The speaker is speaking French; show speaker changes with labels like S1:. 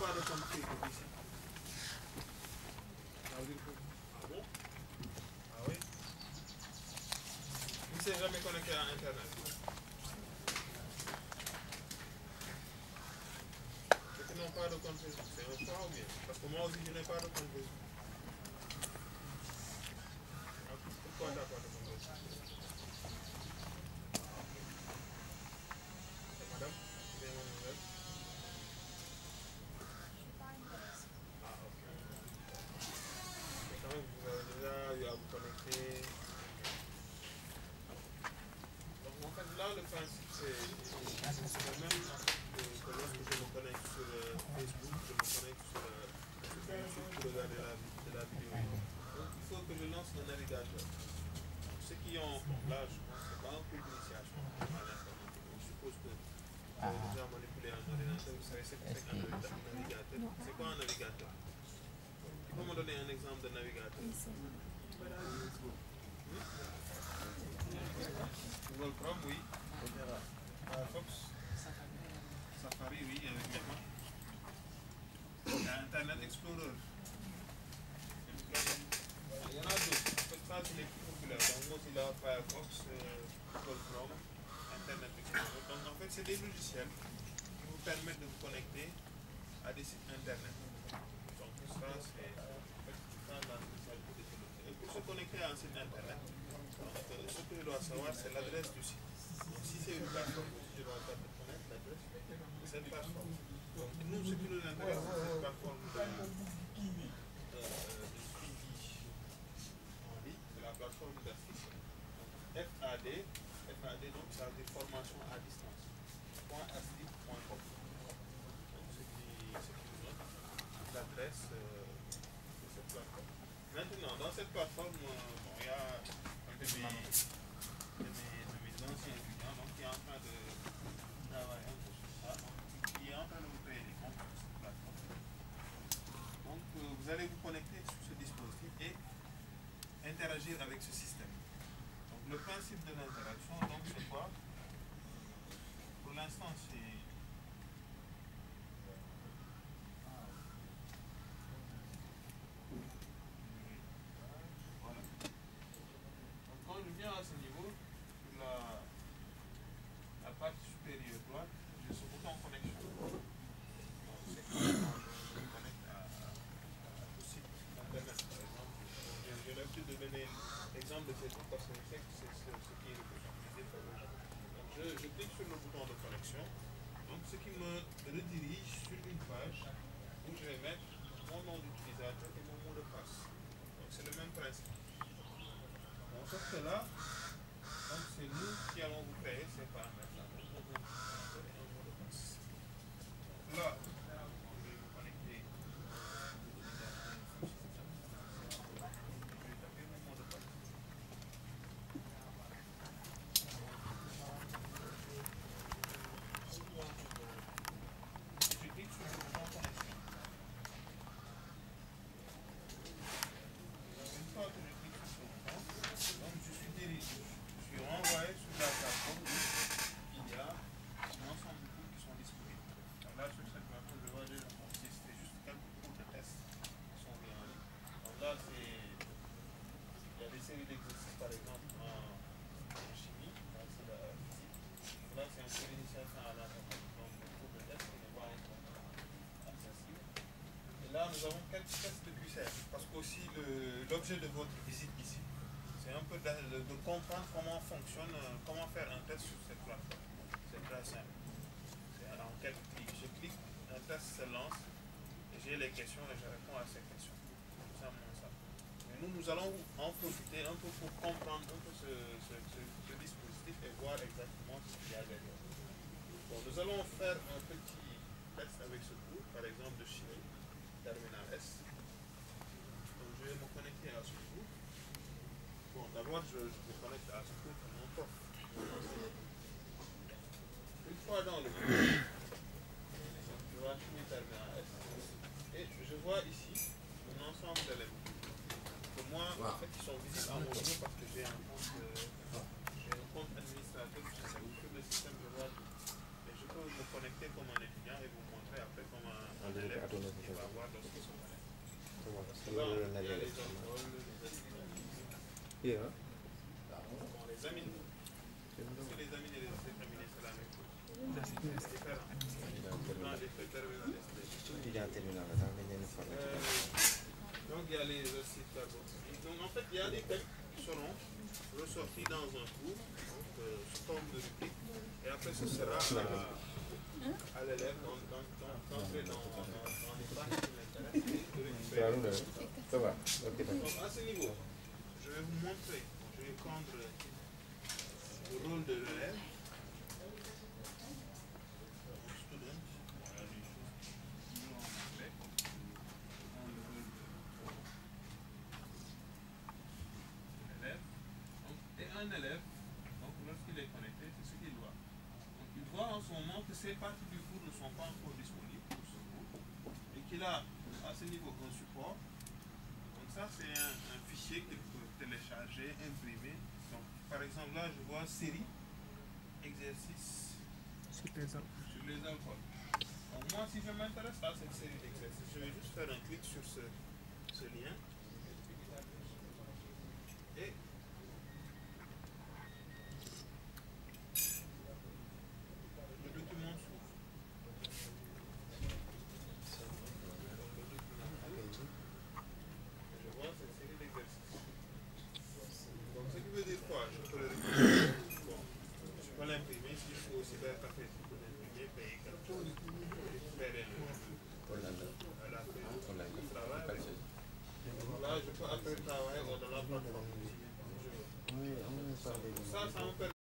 S1: pas de compte Facebook ici. Ah bon? Ah oui? Il ne s'est jamais connecté à Internet. Ceux qui n'ont pas de compte Facebook, c'est un choix ou bien? Parce que moi aussi, je n'ai pas de compte Facebook. Pourquoi tu n'as pas de compte Facebook? Et madame, bien mademoiselle? Ah, ok. Mais quand même, vous avez déjà eu à vous connecter. Donc, en fait, là, le principe, c'est le même que lorsque je me connecte sur Facebook, je me connecte sur YouTube pour regarder la vidéo. Donc, il faut que je lance le navigateur. Donc, ceux qui ont, là, je pense que c'est pas un cours d'initiation à l'informatique. Donc, je suppose que vous avez déjà manipulé un ordinateur, vous savez ce que c'est qu'un navigateur. C'est quoi un navigateur? Tu peux me donner un exemple de navigateur? Google Chrome, oui. Firefox. Safari, oui, avec maintenant. Internet Explorer. Il y en a d'autres. En fait, ça, c'est les plus populaires. Donc, Mozilla, Firefox, Google Chrome, Internet Explorer. Donc, en fait, c'est des logiciels qui vous permettent de vous connecter à des sites Internet. Donc, ça, c'est la spécialité de ce logiciel. Et pour se connecter à un site Internet, donc, ce que je dois savoir, c'est l'adresse du site. Donc, si c'est une plateforme, je dois connaître l'adresse de cette plateforme. Donc, nous, ce qui nous intéresse, c'est cette plateforme de suivi en ligne, c'est la plateforme d'affiche. Donc, FAD, donc, ça veut dire formation à distance. .asli.com. Donc, ce qui nous donne l'adresse de cette plateforme. Maintenant, dans cette plateforme, il y a un de mes anciens étudiants donc, qui est en train de travailler un peu sur ça, donc, qui est en train de vous créer des comptes sur cette plateforme. Donc, vous allez vous connecter sur ce dispositif et interagir avec ce système. Donc, le principe de l'interaction, donc, c'est quoi? Pour l'instant, c'est... Voilà. Donc, quand je viens à ce niveau, sur la partie supérieure droite, j'ai ce bouton connexion. Donc, c'est quand je me connecte au site internet, par exemple. J'ai l'habitude de donner l'exemple de Facebook parce que je sais que c'est ce qui est le plus utilisé par les gens. Donc, je clique sur le bouton de connexion. Donc, ce qui me redirige sur une page où je vais mettre mon nom d'utilisateur et mon mot de passe. Donc, c'est le même principe. Bon, sauf que là, donc c'est nous qui allons vous créer ces paramètres-là. Donc, un nom d'utilisateur et un mot de passe. Donc, là, je vais vous connecter. Je vais taper mon mot de passe. Je clique sur le bouton connexion. Une fois que je clique sur ce bouton, donc je suis renvoyé sur la plateforme où il y a un ensemble de cours qui sont disponibles. Donc là, sur cette plateforme, je vois déjà, c'est juste quelques cours de test qui sont mis en ligne. Donc là, il y a des séries d'exercices, par exemple, en chimie, là c'est la physique. Là, c'est un cours d'initiation à l'informatique, donc le cours de test qui n'est pas encore accessible. Et là, nous avons quelques tests de QCM, parce qu'aussi l'objet de votre visite ici, c'est un peu de comprendre comment fonctionne, comment faire un test sur cette plateforme. C'est très simple. C'est en quelques clics. Je clique, un test se lance, et j'ai les questions et je réponds à ces questions. Tout simplement ça. Mais nous allons en profiter un peu pour comprendre un peu ce dispositif et voir exactement ce qu'il y a derrière. Bon, nous allons faire un petit test avec ce cours, par exemple de chimie, terminal S. Donc je vais me connecter à ce cours. Bon, d'abord je me connecte à ce cours comme mon prof. Une fois dans le cours, je vois chimie terminal S. Et je vois ici un ensemble d'éléments. Que moi, en fait, ils sont visibles à mon niveau parce que j'ai un compte administrateur sur le système de voie. Et je peux me connecter comme un étudiant et vous montrer après comme un un élève qui va voir lorsqu'ils sont malades. Souvent, il y a les envols, les examines. Est-ce que les examines et les essais terminés, c'est la même chose? C'est différent. Souvent, les faits terminaux, donc, il y a les exercices carboxyliques. Donc, en fait, il y a des thèmes qui seront ressortis dans un cours, donc, sous forme de rubrique. Et après, ce sera à l'élève d'entrer dans les parties qui l'intéressent et de récupérer.
S2: Ça va.
S1: Donc, à ce niveau, je vais vous montrer, je vais prendre le rôle de l'élève. Student, voilà les choses toujours en anglais. Dans le rôle de l'élève. Et un élève, donc lorsqu'il est connecté, c'est ce qu'il voit. Donc il voit en ce moment que ces parties du cours ne sont pas encore disponibles pour ce cours et qu'il a à ce niveau un support. Donc ça c'est un fichier qu'il peut télécharger, imprimer. Donc par exemple là je vois série, exercice sur les alcools. Donc moi si je m'intéresse à cette série d'exercices, je vais juste faire un clic sur ce lien. Et le document s'ouvre. Je vois cette série d'exercices. Donc ce qui veut dire quoi? Je peux le récupérer. Bon, je peux l'imprimer. S'il faut aussi faire un café, je peux l'imprimer, payer quelque chose, récupérer la feuille de travail. Là, je peux après travailler dans la plateforme. Ça me permet